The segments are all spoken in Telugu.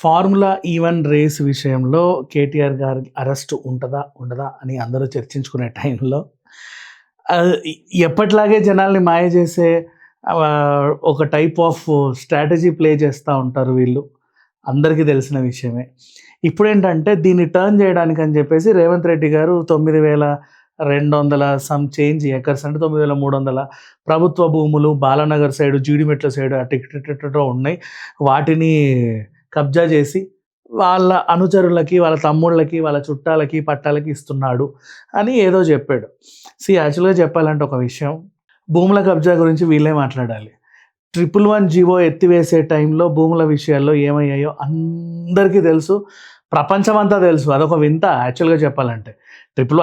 ఫార్ములా ఈవెన్ రేస్ విషయంలో కేటీఆర్ గారి అరెస్ట్ ఉంటదా? ఉండదా? అని అందరూ చర్చించుకునే టైంలో ఆహ్, ఎ ఎప్పటిలాగే జనాల్ని మాయ చేసే ఒక టైప్ ఆఫ్ స్ట్రాటజీ ప్లే చేస్తా ఉంటారు వీళ్ళు. అందరికీ తెలిసిన విషయమే. ఇప్పుడేంటంటే దీన్ని టర్న్ చేయడానికని చెప్పేసి రేవంత్ రెడ్డి గారు 9,200 సమ్ చేంజ్ ఎకర్స్ అంటే 9,300 ప్రభుత్వ భూములు బాలానగర్ సైడు, జీడిమెట్ల సైడు అటు ఇటు ఉన్నాయి. వాటిని కబ్జా చేసి వాళ్ళ అనుచరులకి, వాళ్ళ తమ్ముళ్ళకి, వాళ్ళ చుట్టాలకి, పట్టాలకి ఇస్తున్నాడు అని ఏదో చెప్పాడు. యాక్చువల్‌గా చెప్పాలంటే ఒక విషయం, భూముల కబ్జా గురించి వీళ్ళే మాట్లాడాలి. 111 జీవో ఎత్తివేసే టైంలో భూముల విషయాల్లో ఏమయ్యాయో అందరికీ తెలుసు. ప్రపంచమంతా తెలుసు. అదొక వింత యాక్చువల్‌గా చెప్పాలంటే.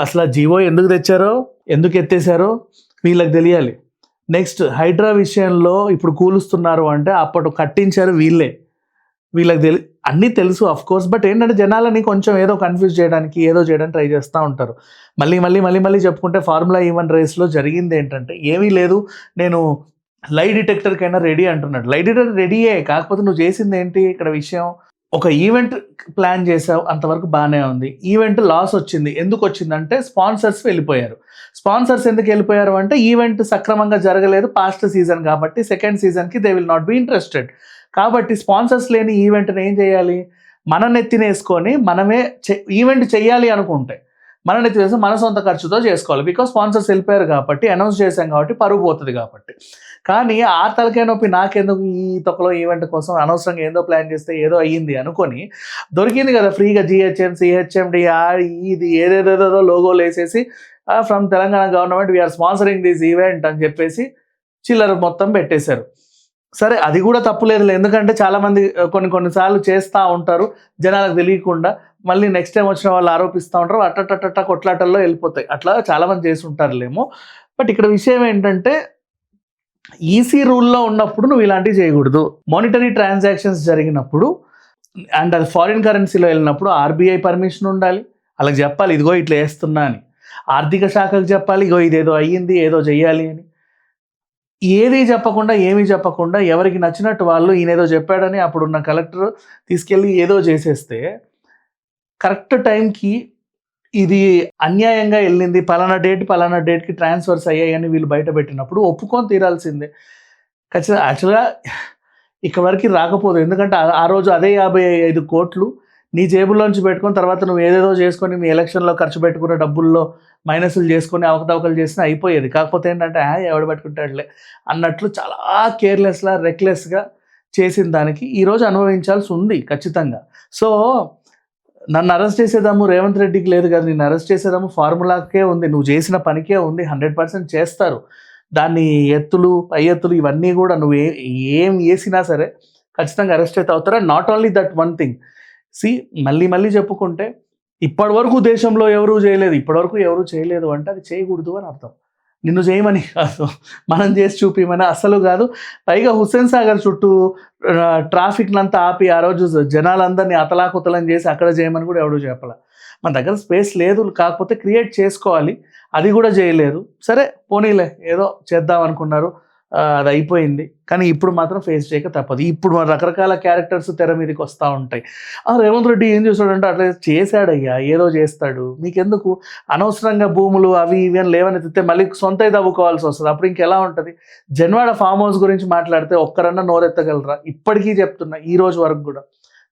అసలు ఆ జీవో ఎందుకు తెచ్చారో, ఎందుకు ఎత్తేసారో వీళ్ళకి తెలియాలి. నెక్స్ట్ హైడ్రా విషయంలో ఇప్పుడు కూలుస్తున్నారు అంటే అప్పటి కట్టించారు వీళ్ళే. వీళ్ళకి అన్నీ తెలుసు ఆఫ్‌కోర్స్. బట్ ఏంటంటే జనాలని కొంచెం ఏదో కన్‌ఫ్యూజ్ చేయడానికి, ఏదో చేయడానికి ట్రై చేస్తా ఉంటారు. మళ్ళీ చెప్పుకుంటే ఫార్ములా ఈవెన్ రేస్‌లో జరిగిందేంటంటే ఏమీ లేదు. నేను లై డిటెక్టర్‌కైనా రెడీ అంటున్నాడు. Lie detector రెడీయే. కాకపోతే నువ్వు చేసిందేంటి ఇక్కడ విషయం? ఒక ఈవెంట్ ప్లాన్ చేసావు. అంతవరకు బానే ఉంది. ఈవెంట్ లాస్ వచ్చింది. ఎందుకొచ్చిందంటే స్పాన్సర్స్ వెళ్ళిపోయారు. స్పాన్సర్స్ ఎందుకు వెళ్ళిపోయారు అంటే ఈవెంట్ సక్రమంగా జరగలేదు. పాస్ట్ సీజన్ కాబట్టి సెకండ్ సీజన్‌కి they will not be interested. కాబట్టి స్పాన్సర్స్ లేని ఈవెంట్‌ని ఏం చేయాలి? మన నెత్తినేసుకొని మనమే ఈవెంట్ చేయాలి అనుకుంటే మన నెత్తినేసి మన సొంత ఖర్చుతో చేసుకోవాలి. బికాజ్ స్పాన్సర్స్ వెళ్ళిపోయారు కాబట్టి, అనౌన్స్ చేశాం కాబట్టి పరువు పోతది కాబట్టి. కానీ ఆ తలకాయ నొప్పి నాకెందుకు ఈ తొక్కలో ఈవెంట్ కోసం అనవసరంగా ఏందో ప్లాన్ చేస్తే ఏదో అయ్యింది అనుకొని దొరికింది కదా ఫ్రీగా జీహెచ్ఎం, సీహెచ్ఎండి ఇది ఏదేదేదో లోగోలు వేసేసి from Telangana government we are sponsoring this event అని చెప్పేసి చిల్లర మొత్తం పెట్టేశారు. సరే అది కూడా తప్పులేదులే. ఎందుకంటే చాలామంది కొన్నిసార్లు చేస్తూ ఉంటారు జనాలకు తెలియకుండా. మళ్ళీ నెక్స్ట్ టైం వచ్చిన వాళ్ళు ఆరోపిస్తూ ఉంటారు. అట్టటట్టట కొట్లాటల్లో వెళ్ళిపోతాయి. అట్లా చాలామంది చేసి ఉంటారులేమో. బట్ ఇక్కడ విషయం ఏంటంటే ఈసీ రూల్లో ఉన్నప్పుడు నువ్వు ఇలాంటివి చేయకూడదు. మానిటరీ ట్రాన్సాక్షన్స్ జరిగినప్పుడు అండ్ అది ఫారిన్ కరెన్సీలో వెళ్ళినప్పుడు ఆర్బీఐ పర్మిషన్ ఉండాలి. వాళ్ళకి చెప్పాలి ఇదిగో ఇట్లా వేస్తున్నా అని. ఆర్థిక శాఖకు చెప్పాలి ఇగో ఇదేదో అయ్యింది, ఏదో చెయ్యాలి అని. ఏమీ చెప్పకుండా ఎవరికి నచ్చినట్టు వాళ్ళు ఈయనేదో చెప్పాడని అప్పుడున్న కలెక్టర్ తీసుకెళ్ళి ఏదో చేసేస్తే కరెక్ట్ టైంకి ఇది అన్యాయంగా వెళ్ళింది, పలానా డేట్‌కి ట్రాన్స్ఫర్స్ అయ్యాయని వీళ్ళు బయట పెట్టినప్పుడు ఒప్పుకొని తీరాల్సిందే. ఖచ్చితంగా యాక్చువల్‌గా ఇక్కడ వరకు రాకపోదు. ఎందుకంటే ఆ రోజు అదే 55 కోట్లు నీ జేబులోంచి పెట్టుకొని తర్వాత నువ్వు ఏదేదో చేసుకొని మీ ఎలక్షన్‌లో ఖర్చు పెట్టుకున్న డబ్బుల్లో మైనస్‌లు చేసుకొని అవకతవకలు చేసినా అయిపోయేది. కాకపోతే ఏంటంటే ఎవడు పెట్టుకుంటాడులే అన్నట్లు చాలా కేర్‌లెస్‌గా, రెక్‌లెస్‌గా చేసిన దానికి ఈరోజు అనుభవించాల్సి ఉంది ఖచ్చితంగా. సో నన్ను అరెస్ట్ చేసేదమ్ము రేవంత్ రెడ్డికి లేదు కదా! నిన్ను అరెస్ట్ చేసేదమ్ము ఫార్ములాకే ఉంది. నువ్వు చేసిన పనికే ఉంది. 100% చేస్తారు. దాన్ని పై ఎత్తులు ఇవన్నీ కూడా నువ్వు ఏం చేసినా సరే ఖచ్చితంగా అరెస్ట్ అయితే అవుతారు. And not only that one thing. మళ్ళీ చెప్పుకుంటే ఇప్పటివరకు దేశంలో ఎవరూ చేయలేదు అంటే అది చేయకూడదు అని అర్థం. నిన్ను చేయమని కాదు, మనం చేసి చూపిమని అస్సలు కాదు. పైగా హుస్సేన్ సాగర్ చుట్టూ ట్రాఫిక్‌నంతా ఆపి ఆ రోజు జనాలందరినీ అతలాకుతలం చేసి అక్కడ చేయమని కూడా ఎవడు చెప్పలా. మన దగ్గర స్పేస్ లేదు. కాకపోతే క్రియేట్ చేసుకోవాలి. అది కూడా చేయలేదు. సరే పోనీలే ఏదో చేద్దాం అనుకున్నారు. అది అయిపోయింది. కానీ ఇప్పుడు మాత్రం ఫేస్ చేయక తప్పదు. ఇప్పుడు రకరకాల క్యారెక్టర్స్ తెర మీదకి వస్తూ ఉంటాయి. రేవంత్ రెడ్డి ఏం చేశాడంటే అట్లా చేశాడయ్యా, ఏదో చేస్తాడు. మీకెందుకు అనవసరంగా భూములు అవి ఇవి అని లేవనెత్తితే మళ్ళీ సొంతయి తవ్వుకోవాల్సి వస్తుంది. అప్పుడు ఇంకెలా ఉంటుంది? జన్వాడ ఫామ్ హౌస్ గురించి మాట్లాడితే ఒక్కరన్నా నోరెత్తగలరా? ఇప్పటికీ చెప్తున్నా ఈ రోజు వరకు కూడా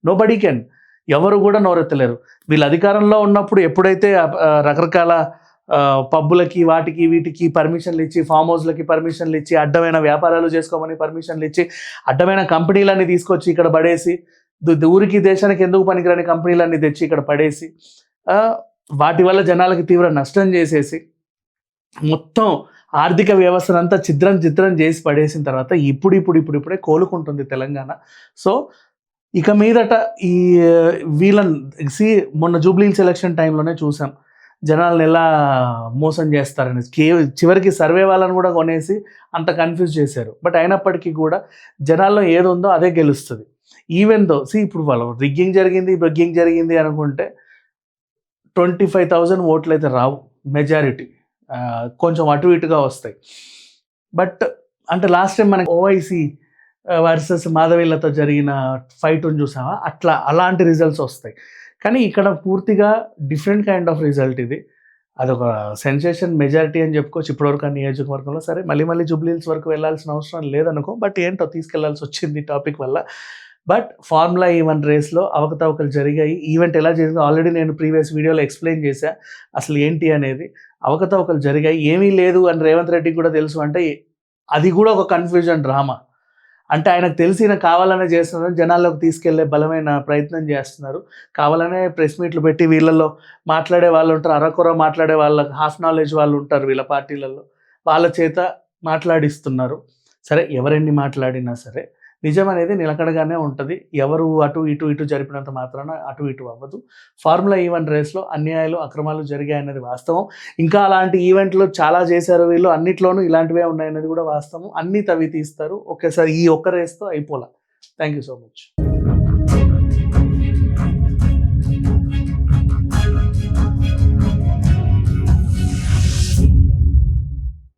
నోబడీ కెన్. ఎవరు కూడా నోరెత్తలేరు. వీళ్ళు అధికారంలో ఉన్నప్పుడు ఎప్పుడైతే రకరకాల పబ్బులకి వాటికి వీటికి పర్మిషన్లు ఇచ్చి, ఫామ్ హౌస్లకి పర్మిషన్లు ఇచ్చి, అడ్డమైన వ్యాపారాలు చేసుకోమని పర్మిషన్లు ఇచ్చి, అడ్డమైన కంపెనీలన్నీ తీసుకొచ్చి ఇక్కడ పడేసి, ఊరికి దేశానికి ఎందుకు పనికిరాని కంపెనీలన్నీ తెచ్చి ఇక్కడ పడేసి, వాటి వల్ల జనాలకి తీవ్ర నష్టం చేసేసి మొత్తం ఆర్థిక వ్యవస్థనంతా ఛిద్రం చేసి పడేసిన తర్వాత ఇప్పుడే కోలుకుంటుంది తెలంగాణ. సో ఇక మీదట ఈ వీళ్ళని మొన్న జూబ్లీహిల్స్ ఎలక్షన్ టైంలోనే చూసాం జనాలను ఎలా మోసం చేస్తారని. చివరికి సర్వే వాళ్ళని కూడా కొనేసి అంత కన్ఫ్యూజ్ చేశారు. బట్ అయినప్పటికీ కూడా జనాల్లో ఏది ఉందో అదే గెలుస్తుంది. ఈవెన్ దో ఇప్పుడు వాళ్ళు బెగ్గింగ్ జరిగింది అనుకుంటే 25,000 ఓట్లు అయితే రావు మెజారిటీ. కొంచెం అటు ఇటుగా వస్తాయి. బట్ అంటే లాస్ట్ టైం మనకి ఓవైసీ వర్సెస్ మాధవీలతో జరిగిన ఫైట్‌ని చూసావా? అలాంటి రిజల్ట్స్ వస్తాయి. కానీ ఇక్కడ పూర్తిగా డిఫరెంట్ కైండ్ ఆఫ్ రిజల్ట్ ఇది. అదొక సెన్సేషన్ మెజారిటీ అని చెప్పుకోవచ్చు ఇప్పటివరకు ఆ నియోజకవర్గంలో. సరే మళ్ళీ జూబ్లీ హిల్స్ వరకు వెళ్ళాల్సిన అవసరం లేదనుకో. బట్ ఏంటో తీసుకెళ్లాల్సొచ్చింది ఈ టాపిక్ వల్ల. బట్ ఫార్ములా E1 రేస్‌లో అవకతవకలు జరిగాయి. ఈవెంట్ ఎలా జరిగిందో ఆల్రెడీ నేను ప్రీవియస్ వీడియోలో ఎక్స్‌ప్లెయిన్ చేశా. అసలు ఏంటి అనేది. అవకతవకలు జరిగాయి. ఏమీ లేదు అని రేవంత్ రెడ్డికి కూడా తెలుసు అంటే అది కూడా ఒక కన్‌ఫ్యూజన్ డ్రామా. అంటే ఆయనకు తెలిసి ఈయన కావాలనే చేస్తున్నారని జనాల్లోకి తీసుకెళ్లే బలమైన ప్రయత్నం చేస్తున్నారు. కావాలనే ప్రెస్ మీట్లు పెట్టి వీళ్ళలో మాట్లాడే వాళ్ళుంటారు. అరకొర మాట్లాడే వాళ్ళకి హాఫ్ నాలెడ్జ్ వాళ్ళుంటారు వీళ్ళ పార్టీలలో. వాళ్ళ చేత మాట్లాడిస్తున్నారు. సరే ఎవరెన్ని మాట్లాడినా సరే నిజం అనేది నిలకడగానే ఉంటది. ఎవరు ఇటు జరిపినంత మాత్రాన అటు ఇటు అవ్వదు. ఫార్ములా E1 రేస్‌లో అన్యాయాలు, అక్రమాలు జరిగాయన్నది వాస్తవం. ఇంకా అలాంటి ఈవెంట్లు చాలా చేశారు వీళ్ళు. అన్నిట్లోనూ ఇలాంటివే ఉన్నాయన్నది కూడా వాస్తవం. అన్నీ తవ్వి తీస్తారు. ఒకేసారి ఈ ఒక్క రేస్‌తో అయిపోలా. Thank you so much.